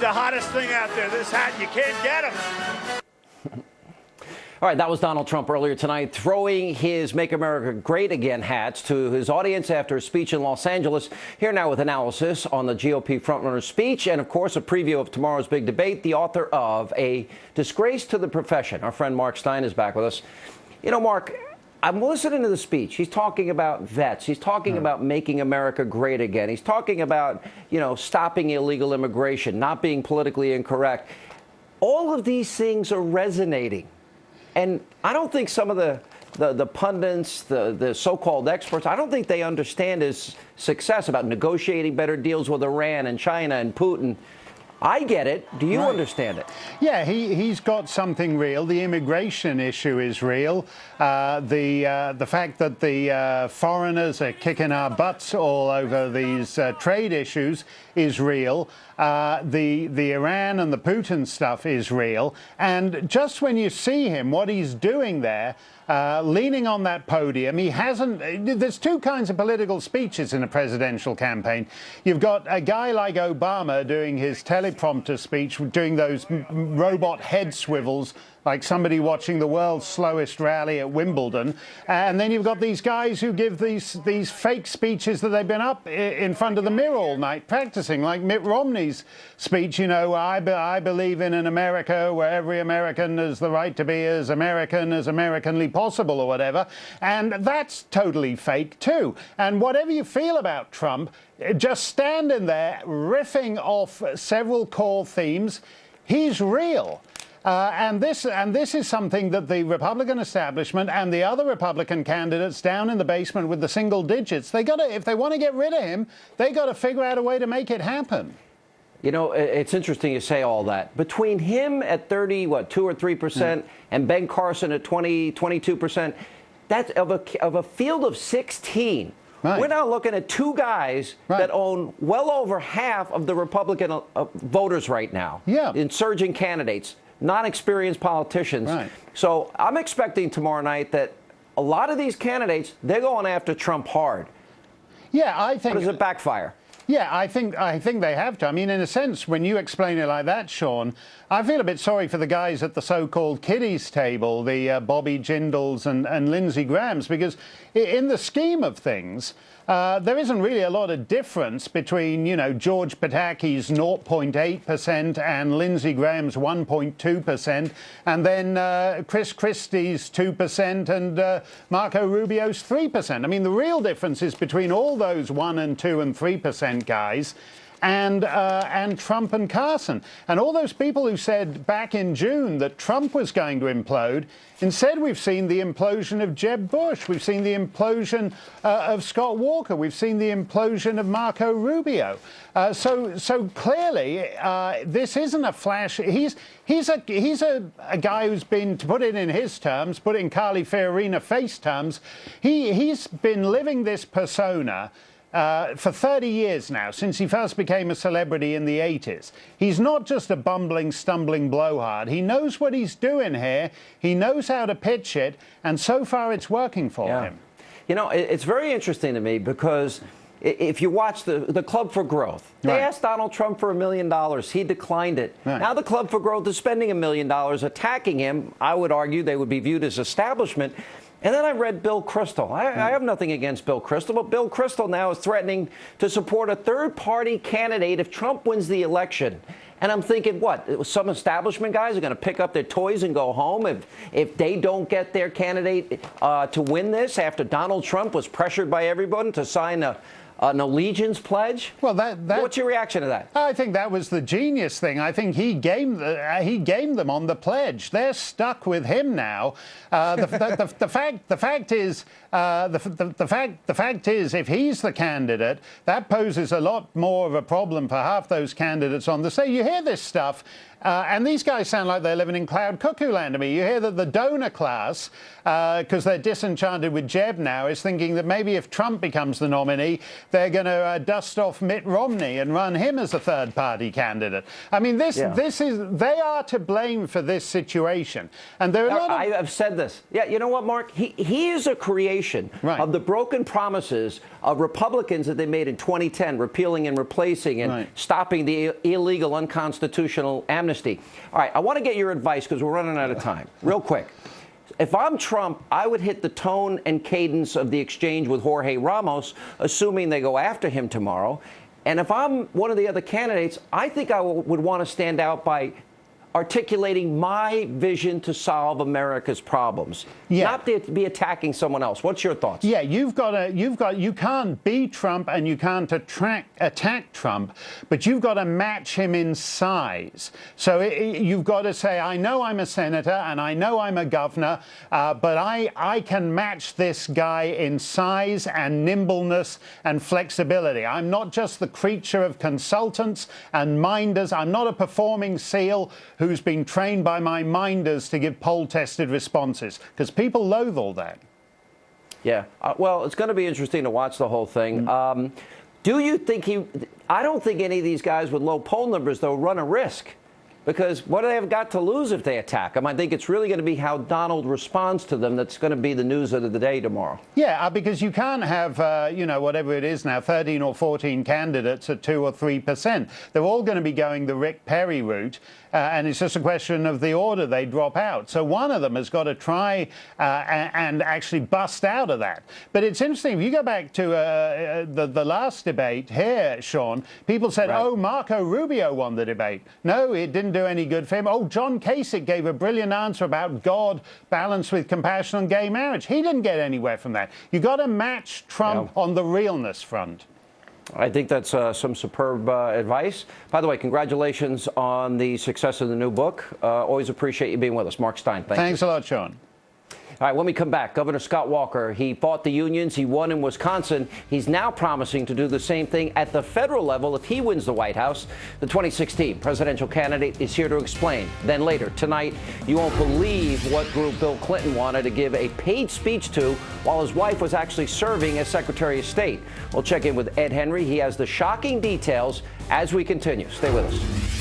the hottest thing out there. This hat, you can't get him. All right, that was Donald Trump earlier tonight throwing his Make America Great Again hats to his audience after a speech in Los Angeles. Here now with analysis on the GOP frontrunner's speech and, of course, a preview of tomorrow's big debate, the author of A Disgrace to the Profession. Our friend Mark Steyn is back with us. You know, Mark, I'm listening to the speech. He's talking about vets. He's talking about making America great again. He's talking about, stopping illegal immigration, not being politically incorrect. All of these things are resonating. And I don't think some of the pundits, the so-called experts, I don't think they understand his success about negotiating better deals with Iran and China and Putin. I get it. Do you understand it? Yeah, he's got something real. The immigration issue is real. The fact that the foreigners are kicking our butts all over these trade issues is real. The Iran and the Putin stuff is real. And just when you see him, what he's doing there, leaning on that podium, he hasn't. There's two kinds of political speeches in a presidential campaign. You've got a guy like Obama doing his teleprompter speech, doing those robot head swivels, like somebody watching the world's slowest rally at Wimbledon. And then you've got these guys who give these fake speeches that they've been up in front of the mirror all night practicing, like Mitt Romney's speech, I believe in an America where every American has the right to be as American as Americanly possible or whatever. And that's totally fake too. And whatever you feel about Trump, just standing there riffing off several core themes, he's real. And this is something that the Republican establishment and the other Republican candidates down in the basement with the single digits, if they want to get rid of him, they got to figure out a way to make it happen. It's interesting you say all that. Between him at 2 or 3%, and Ben Carson at 22%, that's of a field of 16. Right. We're now looking at two guys that own well over half of the Republican voters right now. Yeah. Insurgent candidates, non-experienced politicians. Right. So I'm expecting tomorrow night that a lot of these candidates, they're going after Trump hard. Yeah, I think. How does it backfire? Yeah, I think they have to. I mean, in a sense, when you explain it like that, Sean, I feel a bit sorry for the guys at the so-called kiddies table, the Bobby Jindals and Lindsey Grahams, because in the scheme of things, there isn't really a lot of difference between, George Pataki's 0.8% and Lindsey Graham's 1.2%, and then Chris Christie's 2% and Marco Rubio's 3%. I mean, the real difference is between all those 1 and 2 and 3% guys and Trump and Carson. And all those people who said back in June that Trump was going to implode, instead we've seen the implosion of Jeb Bush. We've seen the implosion of Scott Walker. We've seen the implosion of Marco Rubio. So clearly, this isn't a flash. He's a guy who's been, to put it in his terms, put it in Carly Fiorina face terms, he's been living this persona for 30 years now, since he first became a celebrity in the 80s. He's not just a bumbling, stumbling blowhard. He knows what he's doing here. He knows how to pitch it, and so far it's working for him. It's very interesting to me because if you watch the Club for Growth, they asked Donald Trump for $1 million. He declined it. Now the Club for Growth is spending $1 million attacking him. I would argue they would be viewed as establishment. And then I read Bill Kristol. I have nothing against Bill Kristol, but Bill Kristol now is threatening to support a third-party candidate if Trump wins the election. And I'm thinking, what? Some establishment guys are going to pick up their toys and go home if they don't get their candidate to win this after Donald Trump was pressured by everyone to sign an allegiance pledge? Well, what's your reaction to that? I think that was the genius thing. I think he gamed them on the pledge. They're stuck with him now. The fact is, if he's the candidate, that poses a lot more of a problem for half those candidates on the stage. You hear this stuff, And these guys sound like they're living in cloud cuckoo land to me. You hear that the donor class, because they're disenchanted with Jeb now, is thinking that maybe if Trump becomes the nominee, they're going to dust off Mitt Romney and run him as a third-party candidate. I mean, they are to blame for this situation. And there are a lot of... I have said this. Yeah, you know what, Mark? He is a creation of the broken promises of Republicans that they made in 2010, repealing and replacing and stopping the illegal, unconstitutional amnesty. All right, I want to get your advice because we're running out of time. Real quick. If I'm Trump, I would hit the tone and cadence of the exchange with Jorge Ramos, assuming they go after him tomorrow. And if I'm one of the other candidates, I think I would want to stand out by articulating my vision to solve America's problems, not to be attacking someone else. What's your thoughts? Yeah, you can't be Trump and you can't attack Trump, but you've got to match him in size. So you've got to say, I know I'm a senator and I know I'm a governor, but I can match this guy in size and nimbleness and flexibility. I'm not just the creature of consultants and minders. I'm not a performing SEAL who's been trained by my minders to give poll-tested responses, because people loathe all that. Yeah. Well, it's going to be interesting to watch the whole thing. Do you think I don't think any of these guys with low poll numbers, though, run a risk. Because what do they have got to lose if they attack him? I think it's really going to be how Donald responds to them that's going to be the news of the day tomorrow. Yeah, because you can't have, you know, whatever it is now, 13 or 14 candidates at 2 or 3%. They're all going to be going the Rick Perry route, and it's just a question of the order they drop out. So one of them has got to try and actually bust out of that. But it's interesting, if you go back to the last debate here, Sean, people said, oh, Marco Rubio won the debate. No, it didn't do any good for him. Oh, John Kasich gave a brilliant answer about God balanced with compassion on gay marriage. He didn't get anywhere from that. You got to match Trump on the realness front. I think that's some superb advice. By the way, congratulations on the success of the new book. Always appreciate you being with us. Mark Steyn, thanks a lot, Sean. All right, when we come back, Governor Scott Walker, he fought the unions. He won in Wisconsin. He's now promising to do the same thing at the federal level if he wins the White House. The 2016 presidential candidate is here to explain. Then later tonight, you won't believe what group Bill Clinton wanted to give a paid speech to while his wife was actually serving as Secretary of State. We'll check in with Ed Henry. He has the shocking details as we continue. Stay with us.